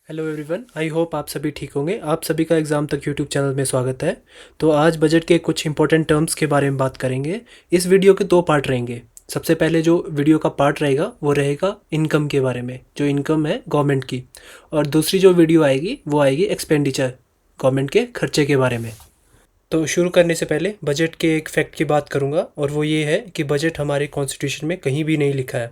Hello everyone, I hope आप सभी ठीक होंगे। आप सभी का एग्ज़ाम तक यूट्यूब चैनल में स्वागत है। तो आज बजट के कुछ इंपॉर्टेंट टर्म्स के बारे में बात करेंगे। इस वीडियो के दो पार्ट रहेंगे। सबसे पहले जो वीडियो का पार्ट रहेगा वो रहेगा इनकम के बारे में, जो इनकम है गवर्नमेंट की। और दूसरी जो वीडियो आएगी वो आएगी एक्सपेंडिचर, गवर्नमेंट के खर्चे के बारे में। तो शुरू करने से पहले बजट के एक फैक्ट की बात करूंगा, और वो ये है कि बजट हमारे कॉन्स्टिट्यूशन में कहीं भी नहीं लिखा है।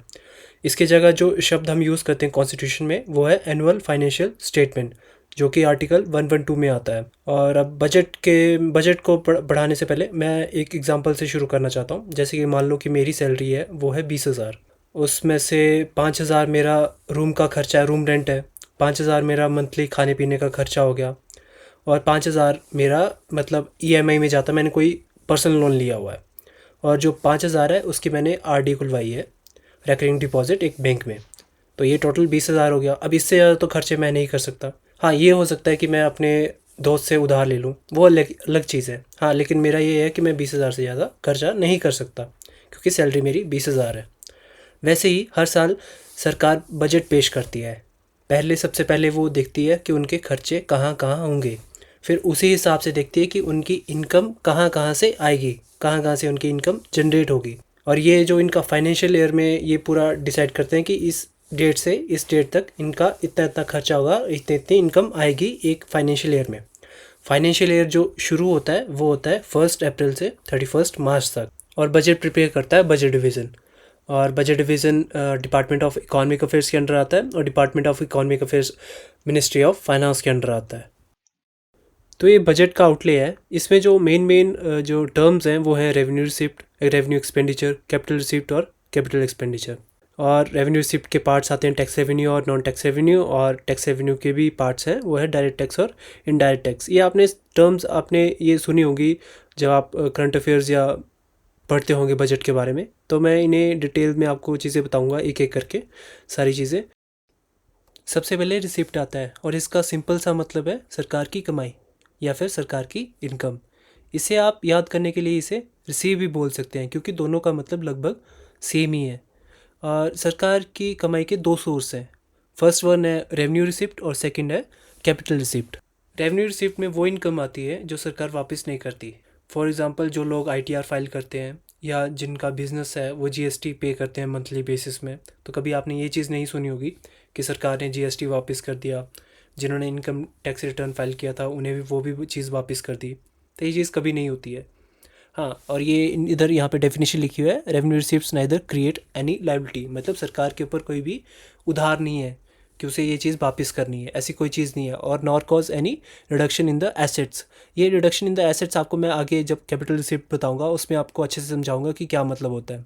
इसके जगह जो शब्द हम यूज़ करते हैं कॉन्स्टिट्यूशन में वो है एनुअल फाइनेंशियल स्टेटमेंट, जो कि आर्टिकल 112 में आता है। और अब बजट को बढ़ाने से पहले मैं एक एग्जांपल से शुरू करना चाहता हूँ। जैसे कि मान लो कि मेरी सैलरी है वो है 20,000। उसमें से 5,000 मेरा रूम का खर्चा है, रूम रेंट है। 5,000 मेरा मंथली खाने पीने का खर्चा हो गया। और 5,000 मेरा मतलब ईएमआई में जाता, मैंने कोई पर्सनल लोन लिया हुआ है। और जो 5,000 है उसकी मैंने आरडी खुलवाई है, रेकरिंग डिपॉजिट, एक बैंक में। तो ये टोटल 20,000 हो गया। अब इससे ज़्यादा तो खर्चे मैं नहीं कर सकता। हाँ, ये हो सकता है कि मैं अपने दोस्त से उधार ले लूँ, वो अलग अलग चीज़ है। हाँ, लेकिन मेरा ये है कि मैं 20,000 से ज़्यादा खर्चा नहीं कर सकता, क्योंकि सैलरी मेरी 20,000 है। वैसे ही हर साल सरकार बजट पेश करती है। सबसे पहले वो देखती है कि उनके खर्चे कहाँ कहाँ होंगे। फिर उसी हिसाब से देखती है कि उनकी इनकम कहाँ कहाँ से आएगी, कहाँ कहाँ से उनकी इनकम जनरेट होगी। और ये जो इनका फाइनेंशियल ईयर में ये पूरा डिसाइड करते हैं कि इस डेट से इस डेट तक इनका इतना इतना खर्चा होगा, इतनी इतनी इनकम आएगी एक फाइनेंशियल ईयर में। फाइनेंशियल ईयर जो शुरू होता है वो होता है 1 अप्रैल से 31 मार्च तक। और बजट प्रिपेयर करता है बजट डिवीज़न। और budget division department of economic affairs के अंडर आता है, और department of economic affairs ministry of finance के अंडर आता है। तो ये बजट का आउटले है। इसमें जो मेन जो टर्म्स हैं वो हैं revenue receipt, revenue expenditure, capital receipt और कैपिटल एक्सपेंडिचर। और रेवेन्यू रिसिप्ट के पार्ट्स आते हैं टैक्स रेवेन्यू और नॉन टैक्स रेवेन्यू। और टैक्स रेवेन्यू के भी पार्ट्स हैं, वो है डायरेक्ट टैक्स और इनडायरेक्ट टैक्स। ये आपने ये सुनी होगी जब आप करंट अफेयर्स या पढ़ते होंगे बजट के बारे में। तो मैं इन्हें डिटेल में आपको चीज़ें बताऊंगा एक एक करके, सारी चीज़ें। सबसे पहले रिसिप्ट आता है, और इसका सिंपल सा मतलब है सरकार की कमाई या फिर सरकार की इनकम। इसे आप याद करने के लिए इसे रिसीव भी बोल सकते हैं, क्योंकि दोनों का मतलब लगभग सेम ही है। और सरकार की कमाई के दो सोर्स हैं। फर्स्ट वन है रेवेन्यू रिसिप्ट और सेकंड है कैपिटल रिसिप्ट। रेवेन्यू रिसिप्ट में वो इनकम आती है जो सरकार वापस नहीं करती। फॉर एग्ज़ाम्पल, जो लोग आईटीआर फाइल करते हैं या जिनका बिजनेस है वो जीएसटी पे करते हैं मंथली बेसिस में। तो कभी आपने ये चीज़ नहीं सुनी होगी कि सरकार ने जीएसटी वापस कर दिया। जिन्होंने इनकम टैक्स रिटर्न फाइल किया था उन्हें भी वो भी चीज़ वापस कर दी। तो ये चीज़ कभी नहीं होती है। हाँ, और ये इधर यहाँ पे डेफिनेशन लिखी हुई है, revenue receipts neither create any liability. मतलब सरकार के ऊपर कोई भी उधार नहीं है कि उसे ये चीज़ वापस करनी है, ऐसी कोई चीज़ नहीं है। और nor cause any reduction in the assets. ये रिडक्शन इन द एसेट्स आपको मैं आगे जब कैपिटल रिसिप्ट बताऊंगा उसमें आपको अच्छे से समझाऊंगा कि क्या मतलब होता है।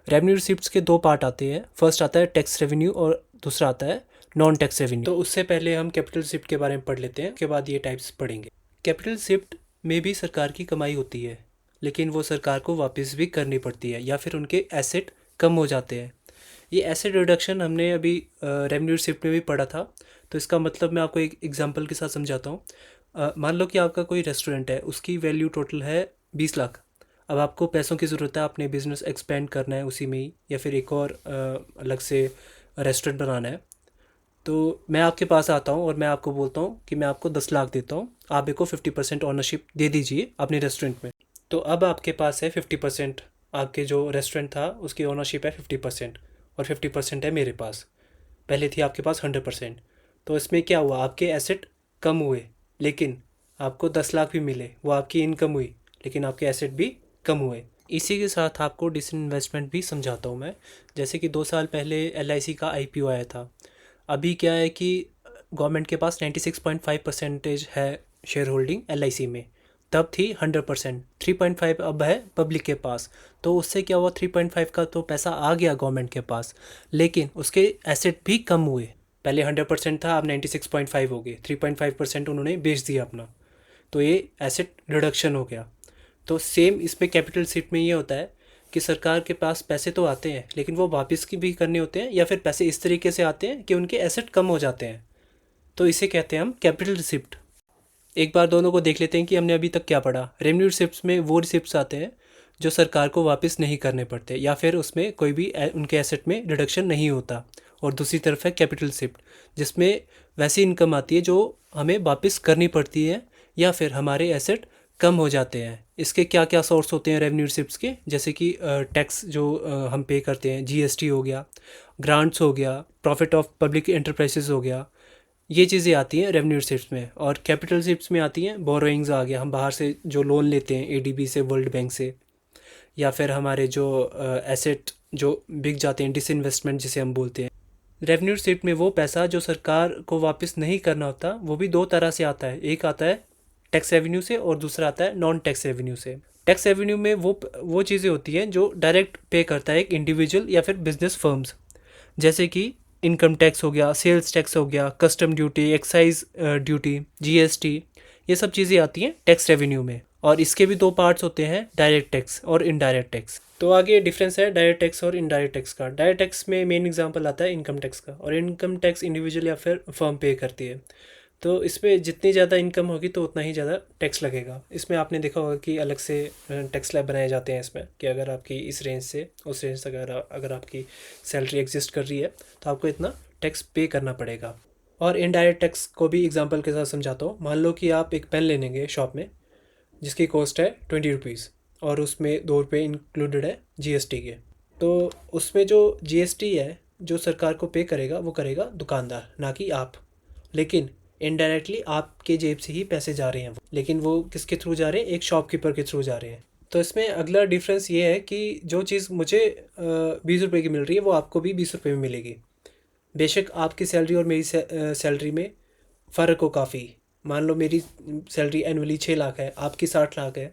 रेवेन्यू रिसिप्ट्स के दो पार्ट आते हैं। फर्स्ट आता है टैक्स रेवेन्यू और दूसरा आता है नॉन टैक्स रेवेन्यू। तो उससे पहले हम कैपिटल रिसिप्ट के बारे में पढ़ लेते हैं, उसके बाद ये टाइप्स पढ़ेंगे। कैपिटल रिसिप्ट में भी सरकार की कमाई होती है, लेकिन वो सरकार को वापस भी करनी पड़ती है या फिर उनके एसेट कम हो जाते हैं। ये एसेट रिडक्शन हमने अभी रेवेन्यू रिसिप्ट में भी पढ़ा था। तो इसका मतलब मैं आपको एक एग्जांपल के साथ समझाता हूँ। मान लो कि आपका कोई रेस्टोरेंट है, उसकी वैल्यू टोटल है 20 लाख। अब आपको पैसों की ज़रूरत है, अपने बिज़नेस एक्सपेंड करना है उसी में ही, या फिर एक और अलग से रेस्टोरेंट बनाना है। तो मैं आपके पास आता हूँ और मैं आपको बोलता हूँ कि मैं आपको 10 लाख देता हूँ, आप मेरे को 50% ऑनरशिप दे दीजिए अपने रेस्टोरेंट में। तो अब आपके पास है 50%। आपके जो रेस्टोरेंट था उसकी ओनरशिप है 50%, और 50% है मेरे पास। पहले थी आपके पास 100%। तो इसमें क्या हुआ, आपके एसेट कम हुए, लेकिन आपको 10 लाख भी मिले। वो आपकी इनकम हुई, लेकिन आपके एसेट भी कम हुए। इसी के साथ आपको डिसइन्वेस्टमेंट भी समझाता हूँ मैं। जैसे कि 2 साल पहले एलआईसी का आईपीओ आया था। अभी क्या है कि गवर्नमेंट के पास 96.5% है शेयर होल्डिंग एलआईसी में। तब थी 100%, 3.5 अब है पब्लिक के पास। तो उससे क्या हुआ, 3.5 का तो पैसा आ गया गवर्नमेंट के पास, लेकिन उसके एसेट भी कम हुए। पहले 100% था, अब 96.5 हो गए। 3.5% उन्होंने बेच दिया अपना, तो ये एसेट रिडक्शन हो गया। तो सेम इसमें कैपिटल सीट में ये होता है कि सरकार के पास पैसे तो आते हैं, लेकिन वो वापस की भी करने होते हैं, या फिर पैसे इस तरीके से आते हैं कि उनके एसेट कम हो जाते हैं। तो इसे कहते हैं हम कैपिटल रिसिप्ट। एक बार दोनों को देख लेते हैं कि हमने अभी तक क्या पढ़ा। रेवेन्यू रिसिप्ट्स में वो रिसिप्ट्स आते हैं जो सरकार को वापस नहीं करने पड़ते, या फिर उसमें कोई भी उनके एसेट में रिडक्शन नहीं होता। और दूसरी तरफ है कैपिटल रिसिप्ट, जिसमें वैसी इनकम आती है जो हमें वापस करनी पड़ती है या फिर हमारे एसेट कम हो जाते हैं। इसके क्या क्या सोर्स होते हैं रेवेन्यू रिसिप्ट्स के, जैसे कि टैक्स जो हम पे करते हैं, जीएसटी हो गया, ग्रांट्स हो गया, प्रॉफिट ऑफ पब्लिक एंटरप्राइजेस हो गया, ये चीज़ें आती हैं रेवेन्यू रिसिप्ट्स में। और कैपिटल रिसिप्ट्स में आती हैं बोरोइंग्स आ गया, हम बाहर से जो लोन लेते हैं एडीबी से, वर्ल्ड बैंक से, या फिर हमारे जो एसेट जो बिक जाते हैं, डिसइन्वेस्टमेंट जिसे हम बोलते हैं। रेवेन्यू रिसिप्ट में वो पैसा जो सरकार को वापस नहीं करना होता, वो भी दो तरह से आता है। एक आता है टैक्स रेवेन्यू से और दूसरा आता है नॉन टैक्स रेवेन्यू से। टैक्स रेवेन्यू में वो चीज़ें होती हैं जो डायरेक्ट पे करता है एक इंडिविजुअल या फिर बिजनेस फर्म्स, जैसे कि इनकम टैक्स हो गया, सेल्स टैक्स हो गया, custom duty, excise duty, GST, ये सब चीज़ें आती हैं टैक्स रेवेन्यू में। और इसके भी दो पार्ट्स होते हैं, डायरेक्ट टैक्स और इनडायरेक्ट टैक्स। तो आगे डिफरेंस है डायरेक्ट टैक्स और इनडायरेक्ट टैक्स का। डायरेक्ट टैक्स में मेन एग्जांपल आता है इनकम टैक्स का, और इनकम टैक्स इंडिविजुअल या फिर फर्म पे करती है। तो इसमें जितनी ज़्यादा इनकम होगी तो उतना ही ज़्यादा टैक्स लगेगा। इसमें आपने देखा होगा कि अलग से टैक्स स्लैब बनाए जाते हैं इसमें, कि अगर आपकी इस रेंज से उस रेंज तक अगर आपकी सैलरी एग्जिस्ट कर रही है तो आपको इतना टैक्स पे करना पड़ेगा। और इनडायरेक्ट टैक्स को भी एग्जांपल के साथ समझाता हूँ। मान लो कि आप एक पेन लेने गए शॉप में, जिसकी कॉस्ट है 20 रुपीज़, और उसमें 2 रुपये इंक्लूडेड है जीएसटी के। तो उसमें जो जीएसटी है जो सरकार को पे करेगा वो करेगा दुकानदार, ना कि आप। लेकिन इनडायरेक्टली आपके जेब से ही पैसे जा रहे हैं लेकिन वो किसके थ्रू जा रहे हैं? एक शॉपकीपर के थ्रू जा रहे हैं। तो इसमें अगला डिफरेंस ये है कि जो चीज़ मुझे 20 रुपये की मिल रही है वो आपको भी 20 रुपये में मिलेगी। बेशक आपकी सैलरी और मेरी सैलरी में फ़र्क हो काफ़ी। मान लो मेरी सैलरी एनुअली 6 लाख है, आपकी 60 लाख है,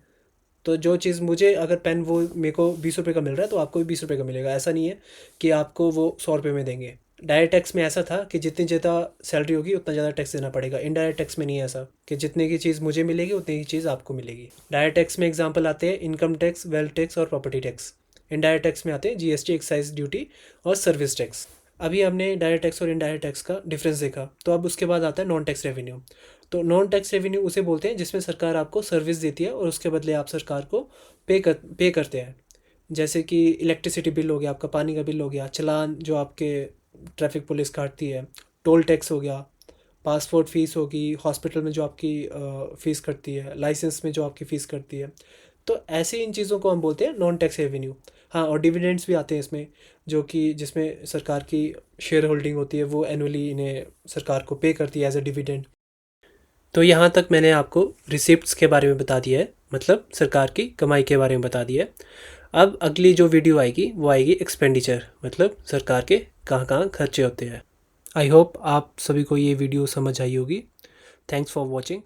तो जो चीज़ मुझे अगर पेन वो मेरे को 20 रुपये का मिल रहा है तो आपको भी 20 रुपये का मिलेगा। ऐसा नहीं है कि आपको वो 100 रुपये में देंगे। डायरेक्ट टैक्स में ऐसा था कि जितनी ज़्यादा सैलरी होगी उतना ज़्यादा टैक्स देना पड़ेगा। इनडायरेक्ट टैक्स में नहीं है ऐसा कि जितने की चीज़ मुझे मिलेगी उतनी की चीज़ आपको मिलेगी। डायरेक्ट टैक्स में एग्जांपल आते हैं इनकम टैक्स, वेल्थ टैक्स और प्रॉपर्टी टैक्स। इनडायरेक्ट टैक्स में आते हैं जीएसटी, एक्साइज ड्यूटी और सर्विस टैक्स। अभी हमने डायरेक्ट टैक्स और इनडायरेक्ट टैक्स का डिफरेंस देखा, तो अब उसके बाद आता है नॉन टैक्स रेवेन्यू। तो नॉन टैक्स रेवेन्यू उसे बोलते हैं जिसमें सरकार आपको सर्विस देती है और उसके बदले आप सरकार को पे करते हैं। जैसे कि इलेक्ट्रिसिटी बिल हो गया, आपका पानी का बिल हो गया, चालान जो आपके ट्रैफिक पुलिस काटती है, टोल टैक्स हो गया, पासपोर्ट फ़ीस होगी, हॉस्पिटल में जो आपकी फ़ीस कटती है, लाइसेंस में जो आपकी फ़ीस कटती है। तो ऐसे इन चीज़ों को हम बोलते हैं नॉन टैक्स रेवेन्यू। हाँ, और डिविडेंड्स भी आते हैं इसमें, जो कि जिसमें सरकार की शेयर होल्डिंग होती है, वो एनुअली इन्हें सरकार को पे करती है एज अ डिविडेंड। तो यहाँ तक मैंने आपको रिसिप्ट्स के बारे में बता दिया है, मतलब सरकार की कमाई के बारे में बता दिया है। अब अगली जो वीडियो आएगी वो आएगी एक्सपेंडिचर, मतलब सरकार के कहाँ कहाँ खर्चे होते हैं। आई होप आप सभी को ये वीडियो समझ आई होगी। Thanks for watching.